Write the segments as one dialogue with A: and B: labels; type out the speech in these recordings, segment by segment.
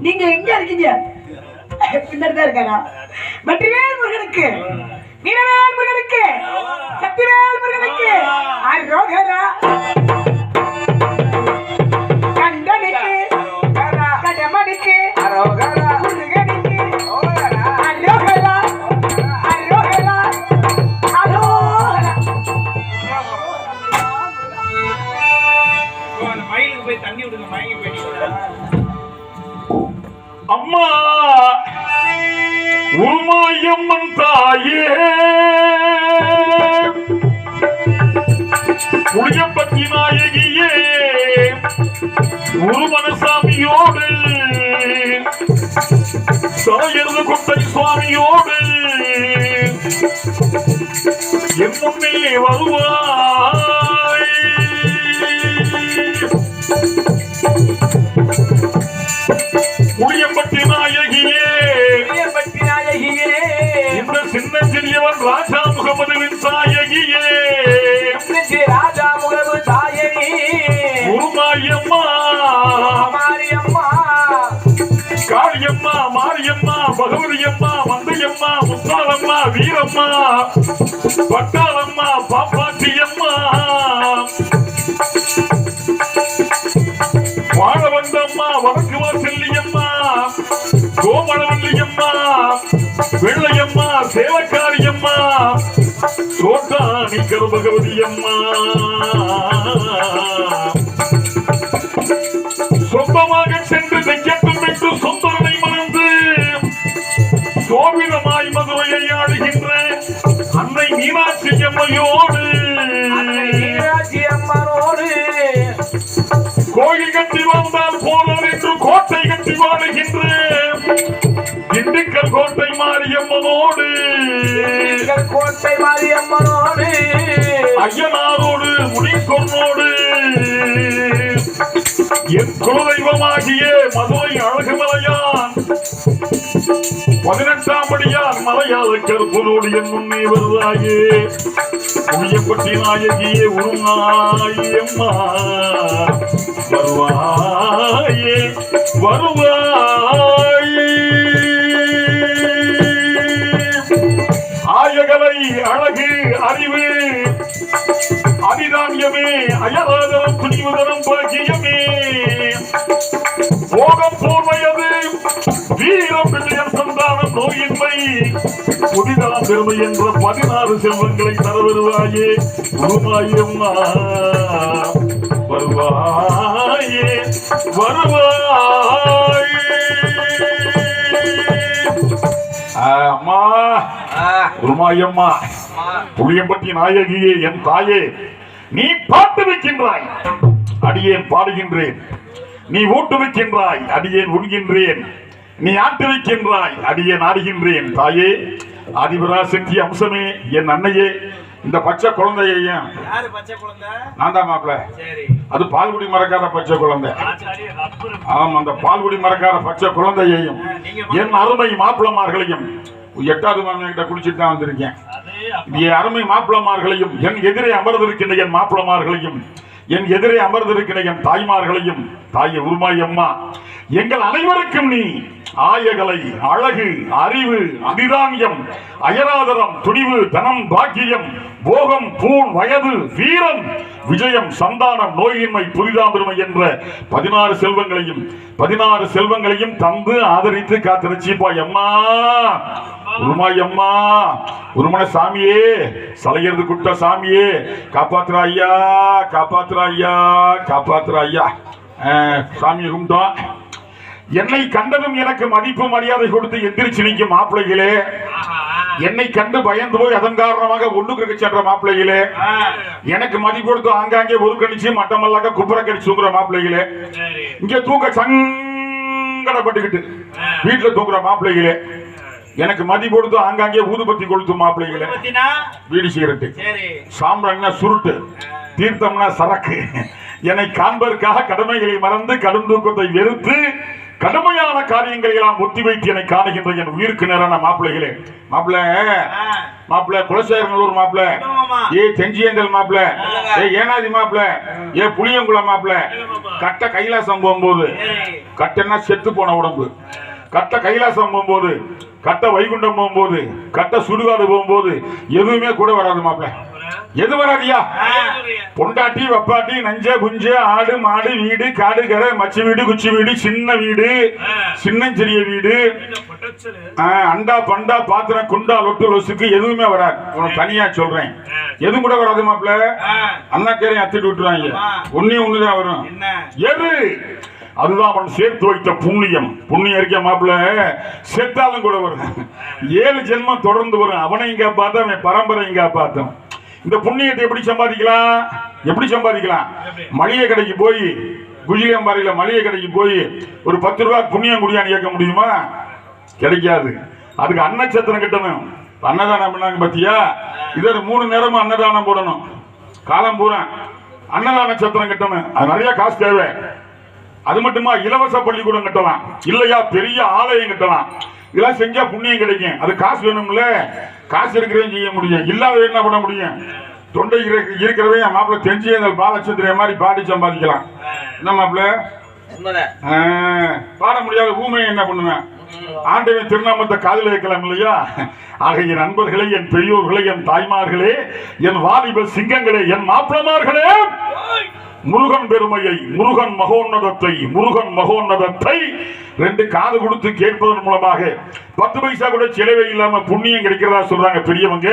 A: நீங்க எங்க இருக்கீங்க? பின்னாடிதான் இருக்காங்க. வெற்றிவேல் முருகனுக்கு, வீரவேல் முருகனுக்கு, சக்திவேல் முருகனுக்கு அரோகரா. கண்டனுக்கு கடமனுக்கு அரோகரா, முருகனுக்கு அரோகரா, அரோகரா, அரோகரா. மயிலுக்கு போய் தண்ணி விடுங்க, மயங்கி போயிட்டு.
B: அம்மா உருமாயம்மன் தாயே, புளியம்பட்டி நாயகியே, உருமனசாமியோடு சாயர்து கொட்டை சுவாமியோடு என் முன்னே வருவாய். புளியம்பட்டி நாயகியே, இந்த சின்ன சிறியவன் ராஜா முகமதுவின் தாயகியே,
A: ராஜா முகமது தாயகி,
B: உருமாயம்மா,
A: மாரியம்மா,
B: காளியம்மா, மாரியம்மா, பகவதியம்மா, மந்தையம்மா, முத்தாளம்மா, வீரம்மா, பட்டாளம்மா, பாப்பாட்டியம்மா, வாழவந்தம்மா, வடக்கு வாசல்லியம்மா, கோமளவல்லியம்மா, வெள்ளையம்மா, சேவக்காரியம்மா, சோட்டாணி கருபகவதியம்மா, சொந்தமாக சென்று தைக்கட்டும் என்று சொந்தனை மறந்து சோபிதமாய் மதுரையை ஆடுகின்ற அன்னை மீனாட்சி அம்மையோடு, கோயில் கட்டி வாழ்ந்தால் போனார் என்று கோட்டை கட்டி வாழுகின்ற திண்டுக்கல் கோட்டை மாரியம்மனோடு,
A: கோட்டை மாரியம்மனோடு,
B: ஐயனாரோடு, முனீஸ்வரனோடு, என் குலதெய்வமாகிய மதுரை அழகுமலையான் 18ஆம் படியார் மலையாள கருப்பனோடு என் முன்னே வருவாயே. புளியம்பட்டி நாயகியே, உருமாயம்மா வருவாயே, வருவாயே. ஆயகலை அழகு அறிவு அதிதானியமே, அயராதரம் துணிவுதரம் பாக்கியமே, போகம் போர்வையது வீரம் விஜயம் சந்தானம் நோயின்மை புதிதாம் பெருமை என்ற 16 செல்வங்களை தர வருவாயே. உருமாயம்மா வருவாயே, வருவாயே. அம்மா உருமாயம்மா, புளியம்பட்டி நாயகியே, என் தாயே, நீ பாட்டு வைக்கின்றாய், அடியேன் பாடுகின்றேன். நீ ஊட்டு வைக்கின்றாய், அடியேன் உண்கின்றேன். நீ ஆட்டு வைக்கின்றாய், அடியேன் ஆடுகின்றேன். தாயே, ஆதிபராசக்தி அம்சமே, என் அன்னையே, இந்த பச்சை குழந்தையையும் நான் தான் மாப்பிள்ள, அது பால்குடி மறக்காத பச்சை குழந்தை. ஆமா, அந்த பால்குடி மறக்காத பச்சை குழந்தையையும் என் அருமை மாப்பிளமார்களையும் 8வது மாமன் கிட்ட குடிச்சிட்டு தான் வந்திருக்கேன். என் அருமை மாப்பிளமார்களையும், என் எதிரே அமர்ந்திருக்கின்ற என் மாப்பிளமார்களையும், என் எதிரே அமர்ந்திருக்கிற என் தாய்மார்களையும், தாயை உருமாயம்மா, எங்கள் அனைவருக்கும் நீ ஆயகலை அழகு அறிவு அதிதானியம் அயராதரம் துணிவு தனம் பாக்கியம் போகம் பூண் வயது வீரம் விஜயம் சந்தானம் நோயின்மை புதிதாமிருமை என்ற 16 செல்வங்களையும் தந்து ஆதரித்து காத்திருச்சிப்பாய் அம்மா. உருமாயம்மா, உருமன சாமியே, சலையறது குட்ட சாமியே, காப்பாத்துற ஐயா, காப்பாத்துற ஐயா, காப்பாத்துற ஐயா. சாமி கும்பிட்டோம். என்னை கண்டதும் எனக்கு மதிப்பு மரியாதை கொடுத்து எந்திரிச்சு நிற்கும் மாப்பிள்ளைகளே, என்னை கண்டு பயந்து போய் அதன் காரணமாக ஒண்ணுக்கு சென்ற மாப்பிள்ளைகளே, எனக்கு மதிப்பு கொடுத்து ஆங்காங்கே ஒரு கணிச்சு மட்டமல்லாக குப்புற கடிச்சு தூங்குற மாப்பிள்ளைகளே, இங்க தூங்க சங்கடப்பட்டுக்கிட்டு வீட்டுல தூங்குற மாப்பிள்ளைகளே, எனக்கு மதிப்பு கொடுத்து ஆங்காங்கே ஊதுபத்தி கொளுத்து மாப்பிள்ளைகளே, வீடு சிகரெட்டு, சாம்பிராணினா சுருட்டு, தீர்த்தம்னா சரக்கு, என்னை காண்பதற்காக கடமைகளை மறந்து கடும் தூக்கத்தை வெறுத்து கடுமையான காரியங்களை எல்லாம் ஒத்தி வைத்து என்னை காணுகின்ற என் உயிருக்கு நேரான மாப்பிள்ளைகளே, மாப்பிள்ள மாப்பிள்ள குலசேகரநல்லூர் மாப்பிள்ள, ஏ தெஞ்சியந்தல் மாப்பிள்ள, ஏ ஏனாதி மாப்பிள்ள, ஏ புளியங்குளம் மாப்பிள்ள. கட்ட கைலாசம் போகும்போது, கட்டன்னா செத்து போன உடம்பு, கட்ட கைலாசம் போகும்போது, கட்ட வைகுண்டம் போகும்போது, கட்ட சுடுகாடு போகும்போது எதுவுமே கூட வராது மாப்பிள்ள. எது வராதியா? பொண்டாட்டி வப்பாட்டி நஞ்ச குஞ்ச ஆடு மாடு வீடு காடு கரை மச்சி வீடு குச்சி வீடு சின்ன வீடு சின்னஞ்சிறிய வீடு அண்டா பண்டா பாத்திரம் குண்டா லொட்டு லொசுக்கு எதுவுமே வராது. உனக்கு தனியா சொல்றேன், எதுவும் கூட வராது மாப்பிள்ள. அண்ணா கேரையும் அத்திட்டு விட்டுருவாங்க. ஒண்ணுதான் வரும். எது? அதுதான் அவன் சேர்த்து வைத்த புண்ணியம். புண்ணியம் இருக்க மாப்பிள்ள செத்தாலும் கூட வரும். 7 ஜென்மம் தொடர்ந்து வரும். அவனையும் காப்பாத்த, அவன் பரம்பரையும் காப்பாத்தும். இந்த புண்ணியத்தை எப்படி சம்பாதிக்கலாம்? எப்படி சம்பாதிக்கலாம்? மளிகை கடைக்கு போய், குஜிலியம்பாறையில மளிகை கடைக்கு போய் ஒரு 10 ரூபாய் புண்ணியம் குடியான்னு கேட்க முடியுமா? கிடைக்காது. அதுக்கு அன்னச்சத்திரம் கட்டணும். அன்னதானம் பண்ணாங்க பத்தியா? இதோட 3 நேரமும் அன்னதானம் போடணும். காலம் பூரா அன்னதான சத்திரம் கட்டணும். அது நிறைய காசு தேவை. அது மட்டுமா, இலவச பள்ளிக்கூடம் கட்டலாம், இல்லையா பெரிய ஆலயம் கட்டலாம். இதெல்லாம் செஞ்சா புண்ணியம் கிடைக்கும். அது காசு வேணும்ல. காசு இருக்கிறவன் செய்ய முடியும், இல்லாத என்ன பண்ண முடியும்? தொண்டை இருக்கிறவன் மாப்பிள்ள தெஞ்சிய பாலச்சந்திரிய மாதிரி பாடி சம்பாதிக்கலாம். என்ன மாப்பிள்ள? பாட முடியாத ஊமையை என்ன பண்ணுவேன்? ஆண்டவன் திருநாமத்தை காதில் வைக்கலாம் இல்லையா? ஆக என் நண்பர்களே, என் பெரியோர்களே, என் தாய்மார்களே, என் வாலிப சிங்கங்களே, என் மாப்பிளமார்களே, முருகன் பெருமையை, முருகன் மகோன்னதத்தை, முருகன் மகோன்னதத்தை 2 காது கொடுத்து கேட்பதன் மூலமாக 10 பைசா கூட செலவே இல்லாம புண்ணியம் கிடைக்கிறதா சொல்றாங்க பெரியவங்க.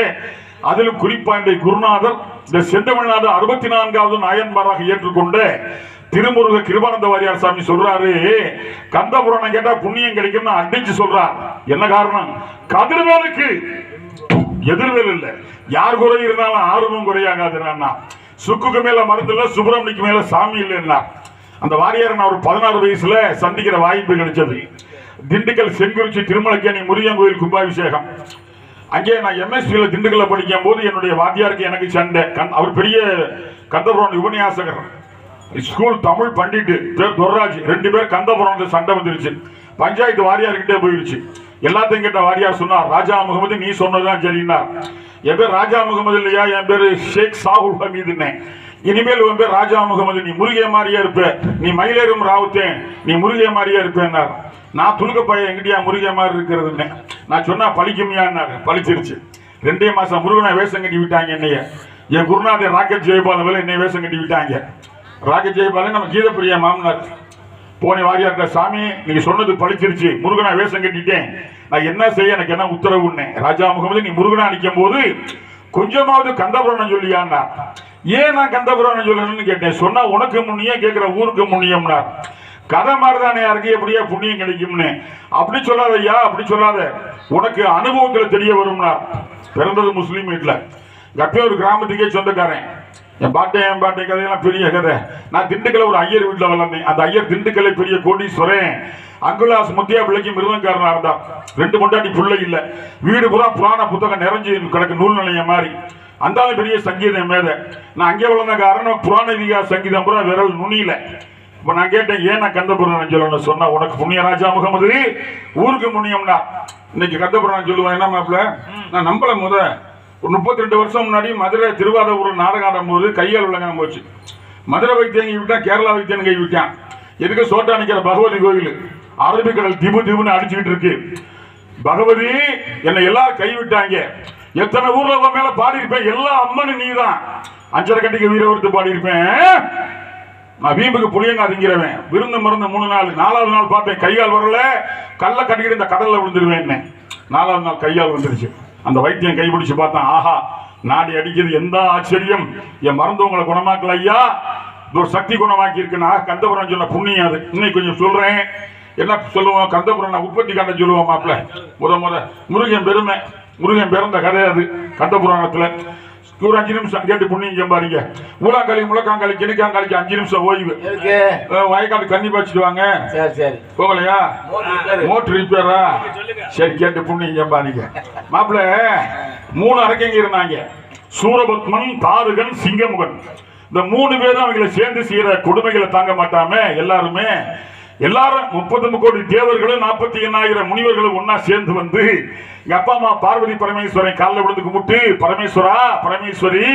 B: அதிலும் குறிப்பா இந்த குருநாதர் இந்த செந்தமிழ்நாடு 64வது நாயன்மாராக ஏற்றுக்கொண்ட திருமுருக கிருபானந்த வாரியார் சாமி சொல்றாரு, கந்தபுராணம் கேட்டா புண்ணியம் கிடைக்கும்னு அடிச்சு சொல்றார். என்ன காரணம்? கதிர்வேலுக்கு எதிர்வேல் இல்ல. யார் குறை இருந்தாலும் ஆர்வம் குறையாகாதுன்னா, சுக்குக்கு மேல மருந்து இல்ல, சுப்பிரமணிக்கு மேல சாமி இல்லைன்னா. அந்த வாரியார் நான் ஒரு 16 வயசுல சந்திக்கிற வாய்ப்பு கிடைச்சது. திண்டுக்கல் செங்குறிச்சி திருமலைக்கேணி முருகன் கோயில் கும்பாபிஷேகம். அங்கே நான் எம்எஸ்பியில திண்டுக்கல்ல படிக்கும் போது என்னுடைய வாத்தியாருக்கு எனக்கு சண்டை. அவர் பெரிய கந்தபுராண உபன்யாசகர், ஸ்கூல் தமிழ் பண்டிட்டு பேர் துர்ராஜ். 2 பேர் கந்தபுராணத்துல சண்டை வந்துருச்சு. பஞ்சாயத்து வாரியார்கிட்டே போயிருச்சு. எல்லாத்தையும் கேட்ட வாரியார் சொன்னார், ராஜா முகமது நீ சொன்னதுதான் சரின்னார். என் பேர் ராஜா முகமது இல்லையா, என் பேரு ஷேக் சாகுல் ஹமீதுன்னு. இனிமேல் உன் பேர் ராஜா முகமது, நீ முருகே மாதிரியே இருப்ப, நீ மயிலேறும் ராவுத்தேன், நீ முருகே மாதிரியே இருப்பேன்னார். நான் துணுக்க பையன் எங்கிட்டயா முருகே மாதிரி இருக்கிறதுன்னு நான் சொன்னா பழிக்குமியான்னாரு. பழிச்சிருச்சு. 2 மாசம் முருகனை வேஷம் கட்டி விட்டாங்க என்னைய. என் குருநாதர் ராக்கெட் ஜெயபாலன் என்னை வேஷம் கட்டி விட்டாங்க. ராக்கெட் ஜெயபாலன் நம்ம கீதப்பிரியா மாமனார். போன வாரியார்ட்ட, சாமி நீங்க சொன்னது பழிச்சிருச்சு, முருகனா வேஷம் கட்டிட்டேன், நான் என்ன செய்ய, எனக்கு என்ன உத்தரவுன்னு. ராஜா முகமது நீ முருகனா நிற்கும் போது கொஞ்சமாவது கந்தபுராணம் சொல்லியான்னா. ஏன் நான் கந்தபுராணம் சொல்லணும்னு கேட்டேன். சொன்னா உனக்கு முன்னியம், கேட்கிற ஊருக்கு முன்னியம்னா. கதை மாதிரிதானே யாருக்கு எப்படியா புண்ணியம் கிடைக்கும்னு. அப்படி சொல்லாத ஐயா, அப்படி சொல்லாத, உனக்கு அனுபவத்துல தெரிய வரும்னா. பிறந்தது முஸ்லீம் வீட்டுல, கப்பே ஒரு கிராமத்துக்கே சொந்தக்காரன். என் பாட்டை கதையெல்லாம் பெரிய கதை. நான் திண்டுக்கல்ல ஒரு ஐயர் வீட்டில் வளர்ந்தேன். அந்த ஐயர் திண்டுக்கல்ல பெரிய கோடீஸ்வரன். அங்குலாஸ் முத்தியா பிள்ளைக்கு மிருதங்காரனா இருந்தான். 2 பொண்டாட்டி பிள்ளை இல்ல. வீடு பூரா புராண புத்தகம் நிறைஞ்சு கிடக்கு, நூல் நிலையம் மாதிரி. அந்த பெரிய சங்கீதம் மேத. நான் அங்கே வளர்ந்த காரணம் புராண இதிகாச சங்கீதம் பூரா விரல் நுனியில. இப்ப நான் கேட்டேன், ஏன் நான் கந்தபுராணம் சொல்லணும்னு சொன்னா, உனக்கு புண்ணிய ராஜா முகமது ஊருக்கு புண்ணியம்னா. இன்னைக்கு கந்தபுராணம் சொல்லுவேன். என்ன மாப்பிள்ள, நான் நம்பல. ஒரு 32 வருஷம் முன்னாடி மதுரை திருவாரூர் நாடகம் ஆடும் போது கையால் விளங்காம போச்சு. மதுரை வைத்தியம் கை விட்டான், கேரளா வைத்தியம் கை விட்டான். எதுக்கு சோட்டா நிக்கிற பகவதி கோயில் அரபிக்கடல் திபுன்னு அடிச்சுக்கிட்டு இருக்கு. பகவதி என்னை எல்லாரும் கைவிட்டாங்க. எத்தனை ஊர்ல மேல பாடி இருப்பேன், எல்லா அம்மனு நீ தான். 5.5 கட்டிக்கு வீர ஒருத்து பாடி இருப்பேன். நான் வீம்புக்கு புளியங்க அதிங்கிறவன். விருந்து மருந்து 3 நாள். 4வது நாள் பார்த்தேன் கையால் வரல, கல்ல கட்டிக்கிட்டு இந்த கடல்ல விழுந்துருவேன். 4வது நாள் கையால் வந்துருச்சு. அந்த வைத்தியம் கைப்பிடிச்சு பார்த்தான். ஆஹா, நாடி அடிக்கிறது எந்த ஆச்சரியம், என் மருந்தவங்களை குணமாக்கல ஐயா, ஒரு சக்தி குணமாக்கி இருக்குன்னா கந்தபுரம் சொன்ன புண்ணியம் அது. இன்னைக்கு கொஞ்சம் சொல்றேன். என்ன சொல்லுவோம், கந்தபுரம் உற்பத்தி கண்ட சொல்லுவோம் மாப்பிள்ள. முருகன் பெருமை, முருகன் பிறந்த கதை அது. கந்தபுராணத்துல ஒரு 5 நிமிஷம் கேட்டு புண்ணியம் சம்பாதிங்க. ஊழாங்காலி முழக்காங்காலி கிணக்காங்காலிக்கு 5 நிமிஷம் ஓய்வு. வயக்காடு கண்ணி பாய்ச்சிட்டு வாங்க. போகலையா? மோட்டர் ரிப்பேரா? சரி, கேட்டு புண்ணியம் சம்பாதிங்க. மாப்பிள்ள 3 அரக்கங்க இருந்தாங்க. சூரபத்மன், தாருகன், சிங்கமுகன். இந்த 3 பேரும் அவங்களை சேர்ந்து செய்யற கொடுமைகளை தாங்க மாட்டாம எல்லாருமே எல்லாரும் 30 கோடி தேவர்களும் 48,000 முனிவர்களும் ஒன்னா சேர்ந்து வந்து எங்க அப்பா அம்மா பார்வதி பரமேஸ்வரன் காலில் விழுந்து கும்பிட்டு, பரமேஸ்வரா பரமேஸ்வரி,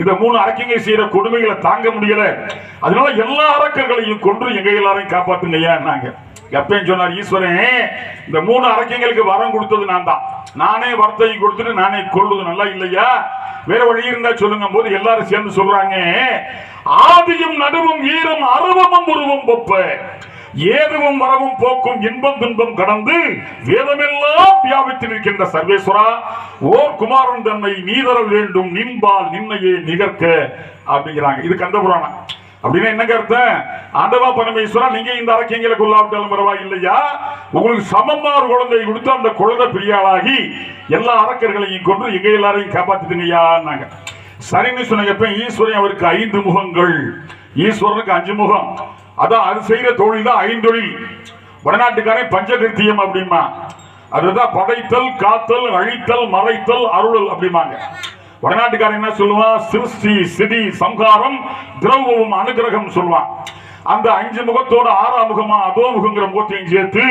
B: இந்த 3 அரக்கங்க செய்யற கொடுமைகளை தாங்க முடியல, அதனால எல்லா அரக்கர்களையும் கொன்று எங்க எல்லாரையும் காப்பாத்துங்க ஐயான்னாங்க. எப்பயும் சொன்னார் ஈஸ்வரன், இந்த 3 அரக்கங்களுக்கு வரம் கொடுத்தது நான் தான், நானே வரத்தை கொடுத்துட்டு நானே கொள்வது நல்லா இல்லையா, வேற வழி இருந்தா சொல்லுங்க போது எல்லாரும் சேர்ந்து சொல்றாங்க, ஆதியும் நடுவும் ஈரும் அருவமும் உருவம் பொப்ப ஏதுவும் வரவும் போக்கும் இன்பம் துன்பம் கடந்து வேதமெல்லாம் வியாபித்து இருக்கின்ற சர்வேஸ்வரா, ஓர் குமாரன் தன்னை நீதர வேண்டும் நின்பால் நின்னையே நிகர்க்க அப்படிங்கிறாங்க. இது கந்த புராணம். அப்படின்னா என்ன கருத்தம்? ஆண்டவா பரமேஸ்வரா, நீங்க இந்த அரக்கங்களுக்கு உள்ளாவிட்டாலும் பரவாயில்லையா, உங்களுக்கு சமமா ஒரு குழந்தை கொடுத்து அந்த குழந்தை பிரியாளாகி எல்லா அரக்கர்களையும் கொண்டு எங்க எல்லாரையும் காப்பாத்துட்டீங்கய்யான்னாங்க. சரின்னு சொன்னப்ப ஈஸ்வரன் அவருக்கு 5 முகங்கள், ஈஸ்வரனுக்கு 5 முகம். அதான் அது செய்யற தொழில் தான் 5 தொழில். வடநாட்டுக்காரன் பஞ்சகிருத்தியம் அப்படிமா, அதுதான் படைத்தல் காத்தல் அழித்தல் மறைத்தல் அருளல் அப்படிமாங்க. வடநாட்டுக்காரன் என்ன சொல்லுவான்? சிருஷ்டி சிதி சம்ஹாரம் திரௌபம் அனுகிரகம் சொல்லுவான். அந்த 5 முகத்தோட 6ஆம் முகமா அதோ முகங்கிற முகத்தையும் சேர்த்து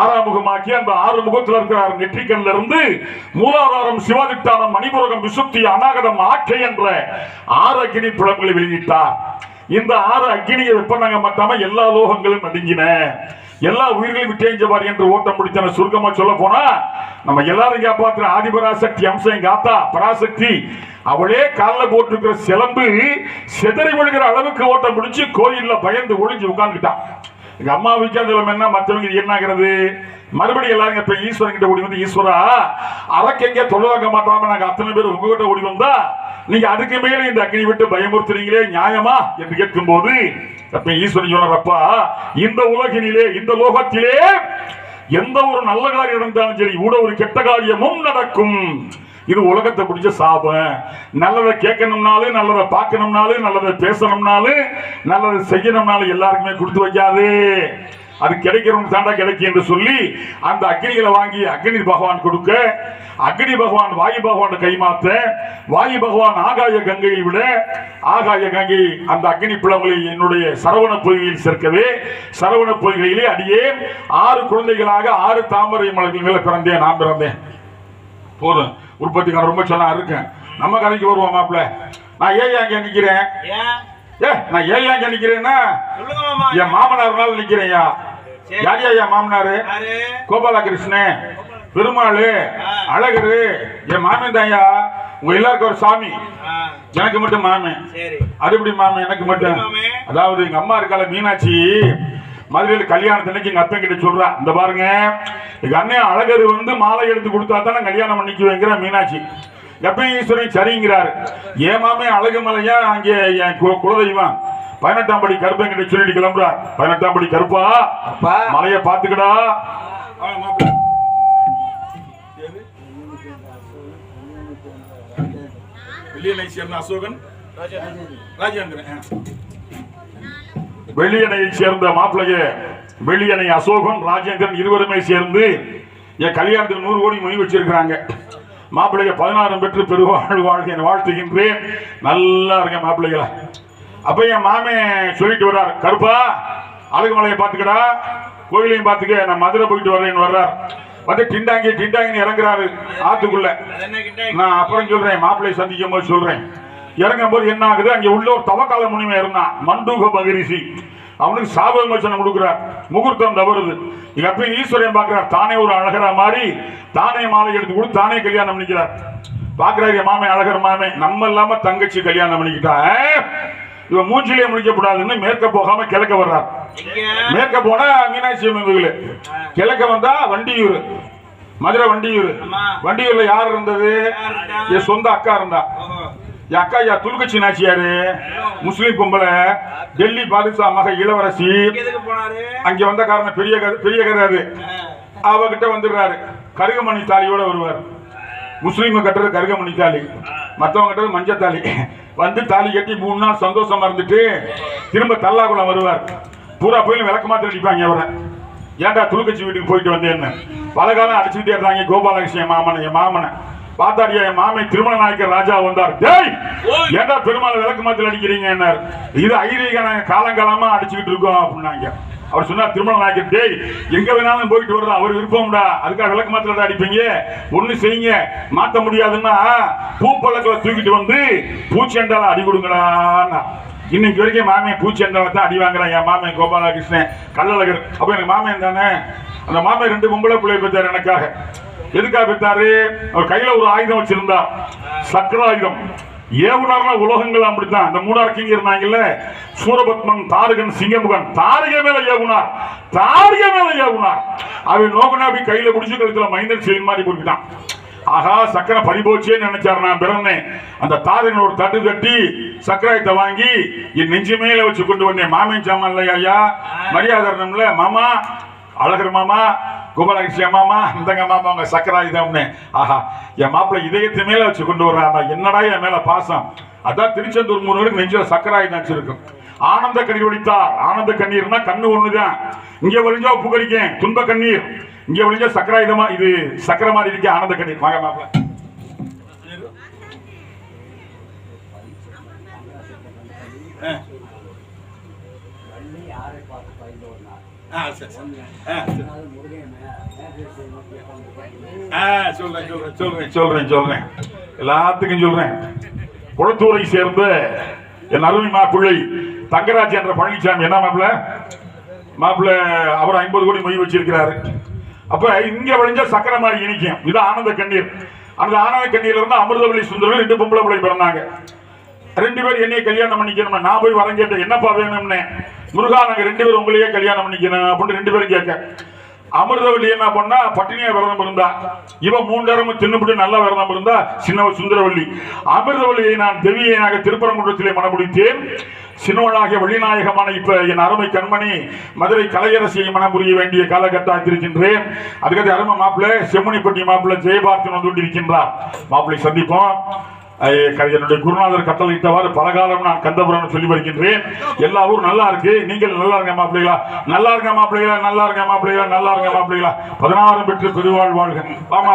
B: 6ஆம் முகமாக்கி அந்த 6 முகத்தில் இருக்கிற நெற்றிக்கல்ல இருந்து மூலாதாரம் சிவாதிட்டானம் மணிபுரகம் விசுத்தி அநாகதம் ஆக்கை என்ற 6 அக்னி புலங்களை வெளியிட்டார். இந்த 6 அக்னியை வெப்பனாங்க மாட்டாம எல்லா லோகங்களும் நடுங்கின, எல்லா உயிர்களையும் விட்டேஞ்சவார் என்று ஓட்டம் முடித்தன. சுருக்கமா சொல்ல போனா நம்ம எல்லாரும் காப்பாற்றுற ஆதிபராசக்தி அம்சம் காத்தா பராசக்தி, அவளே காலில் போட்டிருக்கிற சிலம்பு செதறி விழுகிற அளவுக்கு ஓட்டம் முடிச்சு கோயில்ல பயந்து ஒளிஞ்சு உட்கார்ந்துட்டான். எங்க அம்மா விற்காதவங்க என்ன மற்றவங்க என்ன ஆகிறது? மறுபடியும் எல்லாரும் இப்ப ஈஸ்வரன் கிட்ட ஓடி வந்து, ஈஸ்வரா அரக்கெங்க தொழுவாங்க மாட்டாம நாங்க அத்தனை பேர் உங்ககிட்ட ஓடி வந்தா நீங்க அதுக்கு மேல இந்த அக்னி விட்டு பயமுறுத்துறீங்களே நியாயமா என்று கேட்கும் போது அப்ப ஈஸ்வரன் சொன்னாரப்பா, இந்த உலகினிலே இந்த லோகத்திலே எந்த ஒரு நல்ல காரியம் நடந்தாலும் சரி கூட ஒரு கெட்ட காரியமும் நடக்கும். இது உலகத்தை பிடிச்ச சாபம். நல்லதை கேட்கணும்னாலும் நல்லதை பார்க்கணும்னாலும் நல்லதை பேசணும்னாலும் நல்லதை செய்யணும்னாலும் எல்லாருக்குமே கொடுத்து வைக்காது, அது கிடைக்கிறவங்க தாண்டா கிடைக்கும் என்று சொல்லி அந்த அக்னிகளை வாங்கி அக்னி பகவான் கொடுக்க, அக்னி பகவான் வாயு பகவான் கைமாத்த, வாயு பகவான் ஆகாய கங்கையை விட ஆகாய கங்கை அந்த அக்னி பிளவுகளை என்னுடைய சரவண பொய்கையில் சேர்க்கவே, சரவண பொய்கையிலே அடியே 6 குழந்தைகளாக 6 தாமரை மலர்கள் பிறந்தேன். நான் பிறந்தேன். போதும், உற்பத்திக்கான ரொம்ப சொன்னா இருக்கேன். நம்ம கதைக்கு வருவோம் மாப்பிள்ள. நான் ஏன் அங்க நிக்கிறேன்? நான் ஏன் அங்க நிக்கிறேன்னா என் மாமனார் நிக்கிறேன்யா. யாரியா என் மாமனாரு? கோபாலகிருஷ்ணன், பெருமாள், அழகரு என் மாமன் தான்யா. உங்க எல்லாருக்கும் ஒரு சாமி, எனக்கு மட்டும் மாமன். அது எப்படி மாமன் எனக்கு மட்டும்? அதாவது எங்க அம்மா இருக்கால மீனாட்சி, மதுரையில் கல்யாணத்தன்னைக்கு எங்க அப்பன் கிட்ட சொல்றா, இந்த பாருங்க எங்க அண்ணன் அழகரு வந்து மாலை எடுத்து கொடுத்தா தான் நான் கல்யாணம் பண்ணிக்குவேங்கிற மீனாட்சி. எப்பயும் ஈஸ்வரன் சரிங்கிறாரு. ஏமாமே அழகு மலையா அங்கே என் குலதெய்வம் 18ஆம் படி கருப்பன் கிட்ட சொல்லிட்டு கிளம்புறார். 18ஆம் படி கருப்பா மலைய பாத்துக்கடா. வெள்ளியனை சேர்ந்த அசோகன் ராஜேந்திரன், வெள்ளியனை சேர்ந்த மாப்பிள்ளைய வெள்ளியனை அசோகன் ராஜேந்திரன் இருவருமே சேர்ந்து என் கல்யாணத்துக்கு 100 கோடி மொழி வச்சிருக்கிறாங்க. மாப்பிள்ளைய 16 பெற்று பெருவாழ் வாழ்க்கை வாழ்த்துகின்றேன். நல்லா இருக்க மாப்பிள்ளைகளை. அப்ப என் மாமே சொல்லிட்டு வர்றார், கருப்பா அழகுமலையை பாத்துக்கடா, கோயிலையும் பாத்துக்க, நான் மதுரை போயிட்டு வரேன்னு வர்றார். வந்து டிண்டாங்கி இறங்குறாரு ஆத்துக்குள்ள. நான் அப்புறம் சொல்றேன், மாப்பிள்ளையை சந்திக்கும் போது சொல்றேன். இறங்கும் போது என்ன ஆகுது, அங்க உள்ள ஒரு தவக்கால முனிமை இருந்தான், மண்டூக மகரிஷி. அவனுக்கு சாப விமோசனம் கொடுக்கிறார். முகூர்த்தம் தவறுது. எங்க அப்ப ஈஸ்வரன் பாக்குறார், தானே ஒரு அழகரா மாறி தானே மாலை எடுத்து கொடுத்து தானே கல்யாணம் பண்ணிக்கிறார். பாக்குறாரு மாமே அழகர் மாமே, நம்ம இல்லாம தங்கச்சி கல்யாணம் பண்ணிக்கிட்டா இவன் மூஞ்சிலே முடிக்கப்படாதுன்னு மேற்க போகாம கிழக்க வர்றார். மேற்க போனா மீனாட்சி அம்மன் கோயில், கிழக்க வந்தா வண்டியூர், மதுரை வண்டியூர். வண்டியூர்ல யார் இருந்தது? என் சொந்த அக்கா இருந்தா. என் அக்கா யா துலுக்கச்சி நாச்சியாரு, முஸ்லீம் பொம்பளை, டெல்லி பாதுஷா மக இளவரசி. அங்க வந்த காரணம் பெரிய கதை அது. அவகிட்ட வந்துடுறாரு, கருகமணி தாலியோட வருவார். முஸ்லீம் கட்டுறது கருகமணி தாலி, மற்றவங்க கட்டுறது மஞ்சள் தாலி. வந்து தாலி கட்டி 3 நாள் சந்தோஷமா இருந்துட்டு திரும்ப தல்லாக்குள்ள வருவார். பூரா போய் விளக்க மாத்திரம் அடிப்பாங்க அவரை. ஏன்டா துலுக்கச்சி வீட்டுக்கு போயிட்டு வந்தேன்னு பல காலம் அடிச்சுக்கிட்டே இருந்தாங்க. கோபாலகிருஷ்ணன் என் மாமனை பார்த்தாடியா, என் மாமை திருமண நாயக்கர் ராஜா வந்தார். டேய் ஏன்டா பெருமாள் விளக்கு மாத்திரம் அடிக்கிறீங்க? இது ஐதீக நாங்க காலங்காலமா அடிச்சுக்கிட்டு இருக்கோம் அப்படின்னாங்க. அவர் சொன்னார் திருமண நாயக்கர், டேய் எங்க வேணாலும் போயிட்டு வர்றதா அவர் விருப்பம்டா, அதுக்காக விளக்கு மாத்திரடா அடிப்பீங்க, ஒண்ணு செய்யுங்க, மாத்த முடியாதுன்னா பூப்பழக்கில் தூக்கிட்டு வந்து பூச்செண்டால அடி கொடுங்கடான்னா. இன்னைக்கு வரைக்கும் மாமியை பூச்செண்டால தான் அடி வாங்குறான் என் மாமன் கோபாலகிருஷ்ணன் கள்ளழகர். அப்ப எனக்கு மாமன் தானே. அந்த மாமன் 2 பொம்பளை பிள்ளைய பெற்றார் எனக்காக. எதுக்காக பெற்றாரு? அவர் கையில ஒரு ஆயுதம் வச்சிருந்தார், சக்கராயுதம். ஏவுனார்னா உலகங்கள் அப்படித்தான். இந்த மூணார்க்கிங்க இருந்தாங்கல்ல, சூரபத்மன், தாரகன், சிங்கமுகன், தாரிகை மேல ஏவுனார், தாரிகை மேல ஏவுனார். அவன் நோக்கனாபி கையில பிடிச்சு கழுத்துல மைந்தன் செய்யும் மாதிரி போட்டுட்டான். ஆகா சக்கரை பறிபோச்சேன்னு நினைச்சார். நான் பிறந்தேன். அந்த தாரகன் ஒரு தட்டு கட்டி சக்கராயத்தை வாங்கி என் நெஞ்சு மேல வச்சு கொண்டு வந்தேன். மாமன் சாமான் இல்லையா ஐயா, மரியாதை மாமா, அழகர் மாமா, கோபாலகிருஷ்ண மாமா, இந்தங்க மாமா உங்க சக்கராயுதம்னு. ஆஹா என் மாப்பிள்ளை இதயத்தை மேல வச்சு கொண்டு வர்றான். என்னடா என் மேல பாசம். அதான் திருச்செந்தூர் முருகனுக்கு நெஞ்சில சக்கராயுதம் வச்சிருக்கும். ஆனந்த கண்ணீர் வடித்தார். ஆனந்த கண்ணீர்னா கண்ணு ஒண்ணுதான். இங்க வழிஞ்சா உப்பு கடிக்கும் துன்ப கண்ணீர், இங்க வழிஞ்சா சக்கராயுதமா இது சக்கரை மாதிரி இருக்க ஆனந்த கண்ணீர். வாங்க மாப்பிள்ளை. சொல்றேன் எல்லாத்துக்கும் சொல்றேன். குளத்தூரை சேர்ந்த என் அருமை மாப்பிள்ளை தங்கராஜ் என்ற பழனிசாமி. என்ன மாப்பிள்ள அவர் 50 கோடி மொய் வச்சிருக்கிறாரு. அப்ப இங்க விளைஞ்ச சக்கரை மாதிரி இனிக்கும். இது ஆனந்த கண்ணீர். அந்த ஆனந்த கண்ணீர்ல இருந்து அமிர்தவல்லி சுந்தரம் 2 பொம்பளை பிள்ளை பிறந்தாங்க. 2 பேர் என்னைய கல்யாணம் பண்ணிக்கணும். நான் போய் வரம் கேட்டேன், என்னப்பா வேணும்னு. முருகா நாங்க 2 பேரும் உங்களையே கல்யாணம் பண்ணிக்கணும் அப்படின்னு 2 பேரும் கேட்க. அமிர்தவல்லி என்ன பண்ணா பட்டினியா விரதம் இருந்தா. இவன் 3 நேரமும் தின்னுபிட்டு நல்லா விரதம் இருந்தா சின்னவ சுந்தரவல்லி. அமிர்தவல்லியை நான் தெய்வீகனாக திருப்பரங்குன்றத்திலே மனமுடித்தேன். சின்னவளாகிய வள்ளிநாயகமான இப்ப என் அருமை கண்மணி மதுரை கலையரசியை மனம் புரிய வேண்டிய காலகட்டத்திருக்கின்றேன். அதுக்கடுத்து அருமை மாப்பிள்ளை செம்மணிப்பட்டி மாப்பிள்ளை ஜெயபார்த்தன் வந்து கொண்டிருக்கின்றார். மாப்பிள்ளை சந்திப்போம். என்னுடைய குருநாதர் கட்டளையிட்டவாறு பலகாலம் நான் கந்தபுரம் சொல்லி வருகின்றேன். எல்லா ஊரும் நல்லா இருக்கு. நீங்கள் நல்லா இருங்க மாப்பிள்ளைகளா, நல்லா இருங்க மாப்பிள்ளைகளா, நல்லா இருங்க மாப்பிள்ளைகளா, நல்லா இருங்க மாப்பிள்ளைகளா. 16 பெற்று பெருவாழ் வாழ்க.